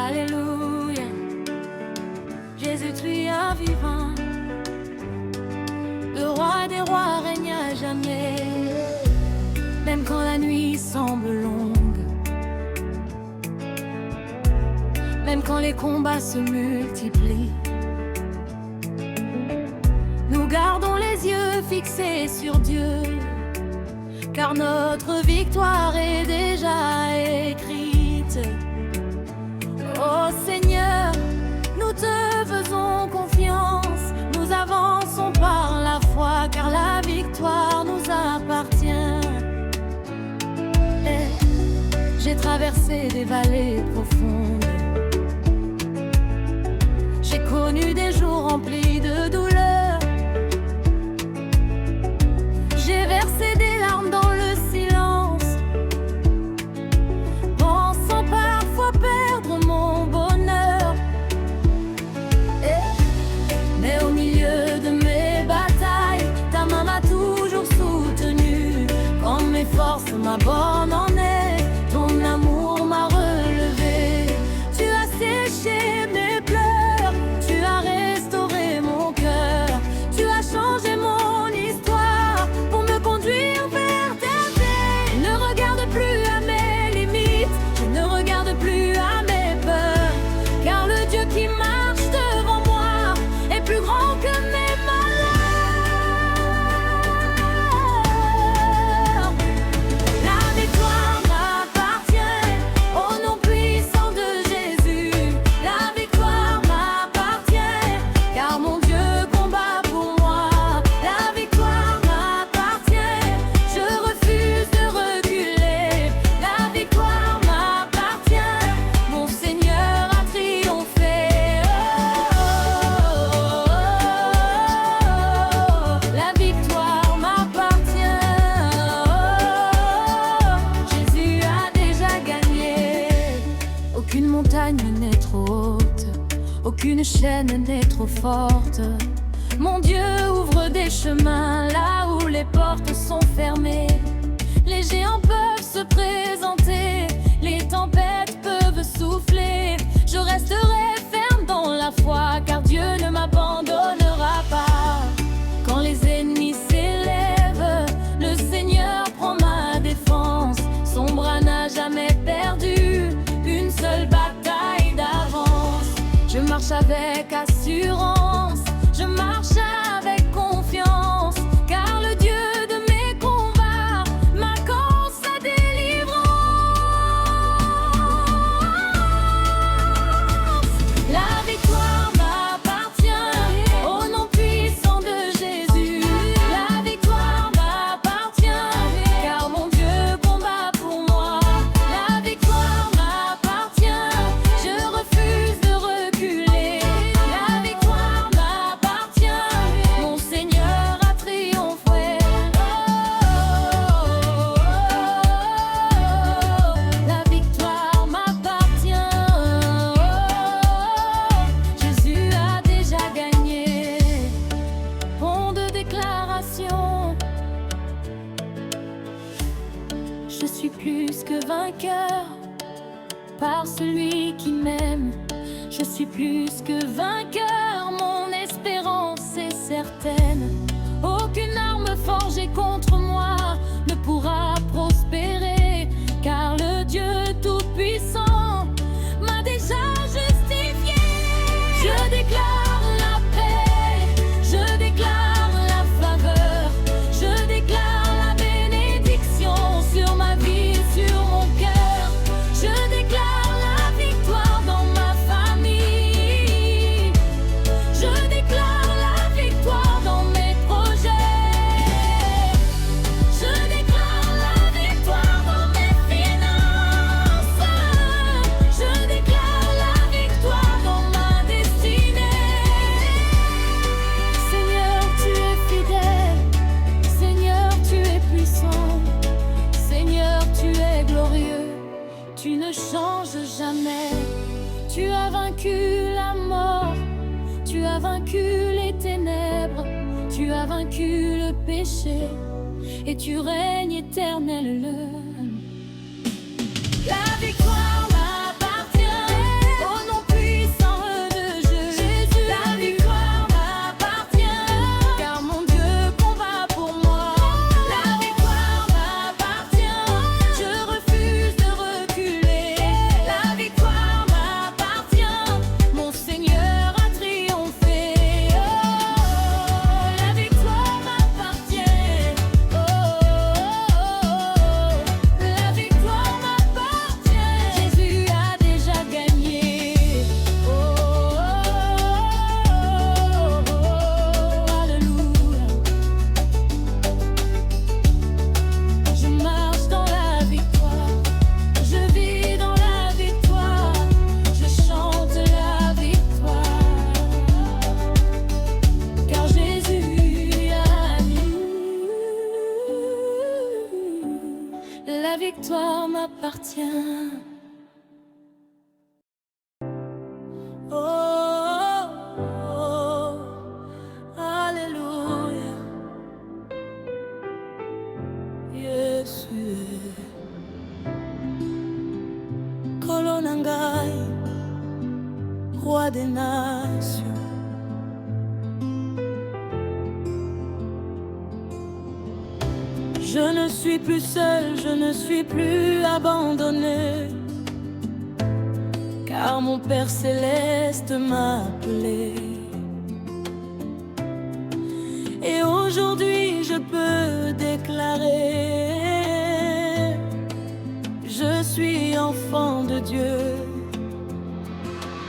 Alléluia. Jésus, tu es vivant. Le roi des rois règne à jamais. Même quand la nuit semble longue, même quand les combats se multiplient, nous gardons les yeux fixés sur Dieu, car notre victoire est déjà écrite. Oh Seigneur, nous te faisons confiance, nous avançons par la foi, car la victoire nous appartient. J'ai traversé des vallées profondes, j'ai connu des jours remplis de douleur, j'ai versé des larmes dans le silence, pensant parfois perdre mon bonheur. Mais au milieu de mes batailles, ta main m'a toujours soutenu. Quand mes forces m'abandonnaient, ton amour m'a relevé. Tu as séché mes pleurs, tu as restauré mon cœur, tu as changé mon histoire pour me conduire vers ta paix. Je ne regarde plus à mes limites, je ne regarde plus à mes peurs, car le Dieu qui marche devant moi est plus grand que mes malheurs. La victoire m'appartient, au nom puissant de Jésus. La victoire m'appartient, car mon Dieu combat pour moi. La victoire m'appartient, je refuse de reculer. La victoire m'appartient, mon Seigneur a triomphé. La victoire m'appartient. Jésus a déjà gagné. Aucune montagne n'est trop haute, aucune chaîne n'est trop forte. Mon Dieu ouvre des chemins là où les portes sont fermées. Les géants peuvent se présenter, les tempêtes peuvent souffler. Je resterai ferme dans la foi, car Dieu ne m'abandonnera pas. Quand les ennemis s'élèvent, le Seigneur prend ma défense. Son bras n'a jamais perdu une seule bataille d'avance. Je marche avec assurance, je marche avec confiance, car le Dieu de mes combats m'accorde sa délivrance. La victoire m'appartient, au nom puissant de Jésus. La victoire m'appartient, car mon Dieu combat pour moi. La victoire m'appartient, je refuse de reculer. La victoire m'appartient, mon Seigneur a triomphé. La victoire m'appartient. Jésus a déjà gagné. Pont de déclaration. Je suis plus que vainqueur par celui qui m'aime. Je suis plus que vainqueur, mon espérance est certaine. Aucune arme forgée contre moi ne pourra prospérer, car le Dieu tout-puissant m'a déjà justifié. Je déclare la paix, je déclare la faveur, je déclare la bénédiction sur ma vie, sur mon cœur. Je déclare la victoire dans ma famille. Je déclare la victoire dans mes projets. Je déclare la victoire dans mes finances. Je déclare la victoire dans ma destinée. Seigneur, tu es fidèle. Seigneur, tu es puissant. Seigneur, tu es glorieux. Tu ne changes jamais. Tu as vaincu la mort. Tu as vaincu les ténèbres. Tu as vaincu le péché. Et tu règnes éternel. La victoire m'appartient. Au gloire m'appartient. Oh, oh, alléluia. Yesu Kolonangai, roi des nations. Je ne suis plus seul, je ne suis plus abandonné, car mon Père Céleste m'a appelé. Et aujourd'hui je peux déclarer, je suis enfant de Dieu.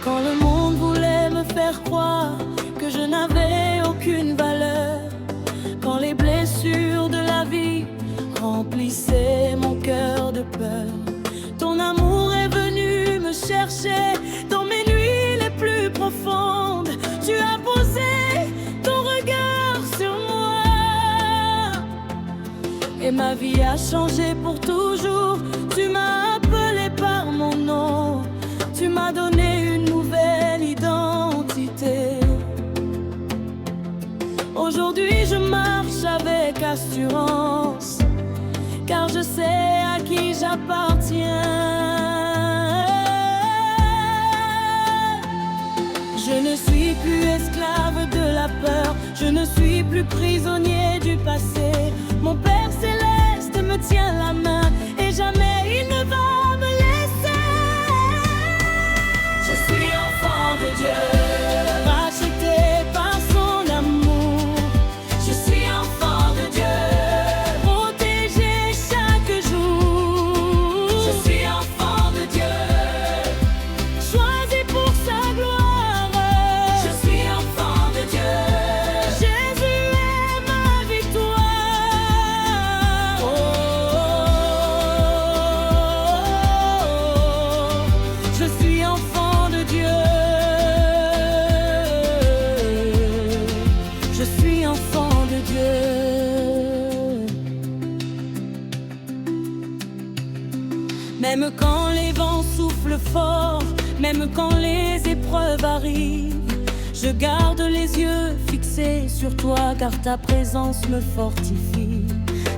Quand le monde voulait me faire croire que je n'avais aucune valeur, quand les blessures de la vie remplissaient mon cœur de peur, ton amour est venu me chercher dans mes nuits les plus profondes. Tu as posé ton regard sur moi et ma vie a changé pour toujours. Tu m'as appelé par mon nom, tu m'as donné une nouvelle identité. Aujourd'hui je marche avec assurance, car je sais à qui j'appartiens. Je ne suis plus esclave de la peur, je ne suis plus prisonnier du passé. Mon Père Céleste me tient la main et jamais il ne va me laisser. Je suis enfant de Dieu, racheté par son amour. Je suis enfant de Dieu, protégé chaque jour. Je suis enfant de Dieu, choisi pour sa gloire. Je suis enfant de Dieu, Jésus est ma victoire. Oh, je suis enfant de Dieu. Je suis enfant de Dieu. Même quand les vents soufflent fort, même quand les épreuves arrivent, je garde les yeux fixés sur toi, car ta présence me fortifie.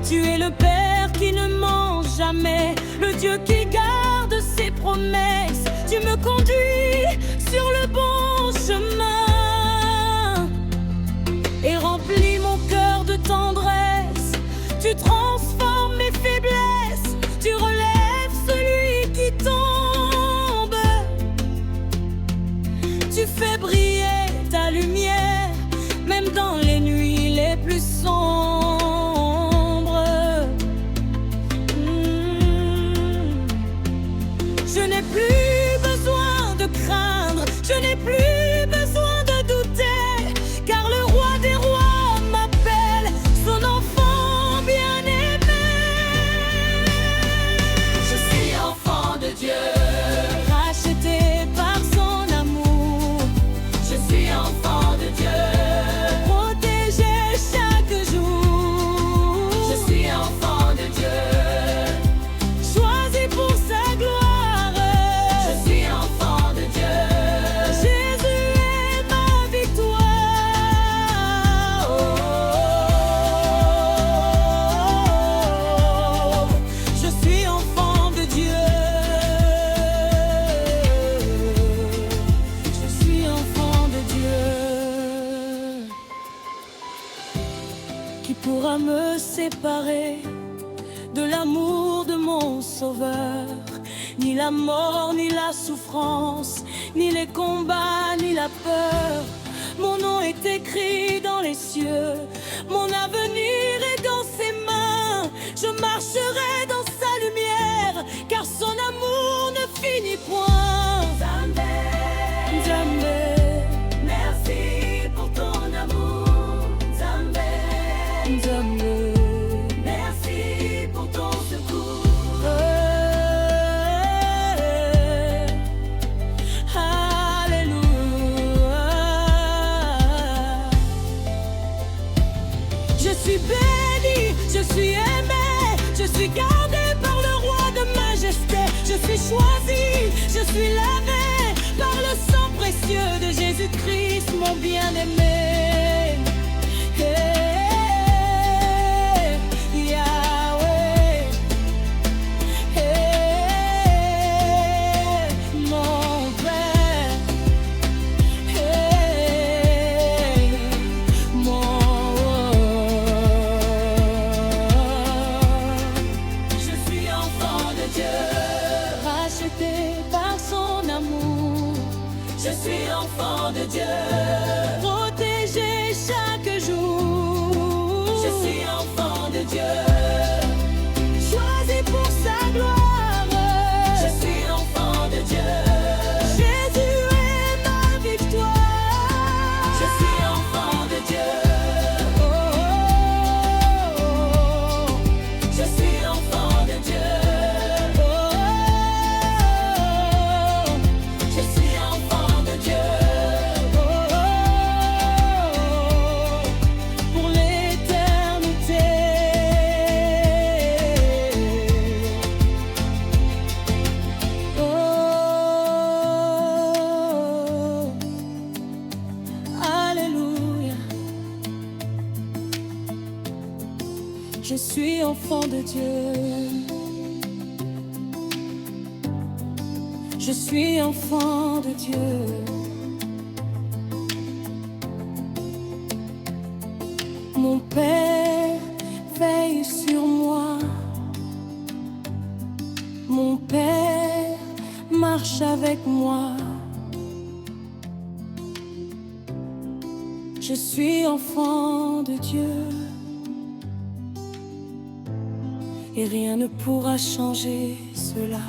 Tu es le Père qui ne ment jamais, le Dieu qui garde ses promesses. Tu me conduis sur le bon chemin et remplis mon cœur de tendresse. Tu transformes mes faiblesses, tu relèves celui qui tombe. Tu fais briller ta lumière, même dans les nuits les plus sombres. Je n'ai plus besoin de craindre, je n'ai plus besoin de douter, car le roi des rois m'appelle son enfant bien-aimé. Je suis enfant de Dieu, racheté par son amour. Je suis enfant de Dieu, protégé chaque jour. Je suis enfant de Dieu, choisi pour sa gloire. Je suis enfant de Dieu, Jésus est ma victoire. Oh, je suis enfant de Dieu. Je suis enfant de Dieu. Qui pourra me séparer de l'amour de mon Sauveur? Ni la mort, ni la souffrance, ni les combats, ni la peur. Mon nom est écrit dans les cieux, mon avenir est dans ses mains. Je marcherai dans sa lumière, car son amour ne finit point. Zambé, Zambé, merci pour ton amour. Zambé, Zambé, merci pour ton secours. Je suis béni, je suis aimé, je suis gardé aimé. Hey, Yahweh. Hey, mon Père. Hey, mon Je suis enfant de Dieu, racheté par son amour. Je suis enfant de Dieu, protégé chaque jour. Je suis enfant de Dieu, choisi pour sa gloire. Je suis enfant de Dieu, Jésus est ma victoire. Je suis enfant de Dieu. Oh, oh, oh. Je suis enfant de Dieu. Oh, oh, oh. Je suis enfant de Dieu. Oh, oh, oh. Pour l'éternité. Oh, alléluia. Je suis enfant de Dieu. Je suis enfant de Dieu. Mon Père veille sur moi. Mon Père marche avec moi. Je suis enfant de Dieu. Et rien ne pourra changer cela.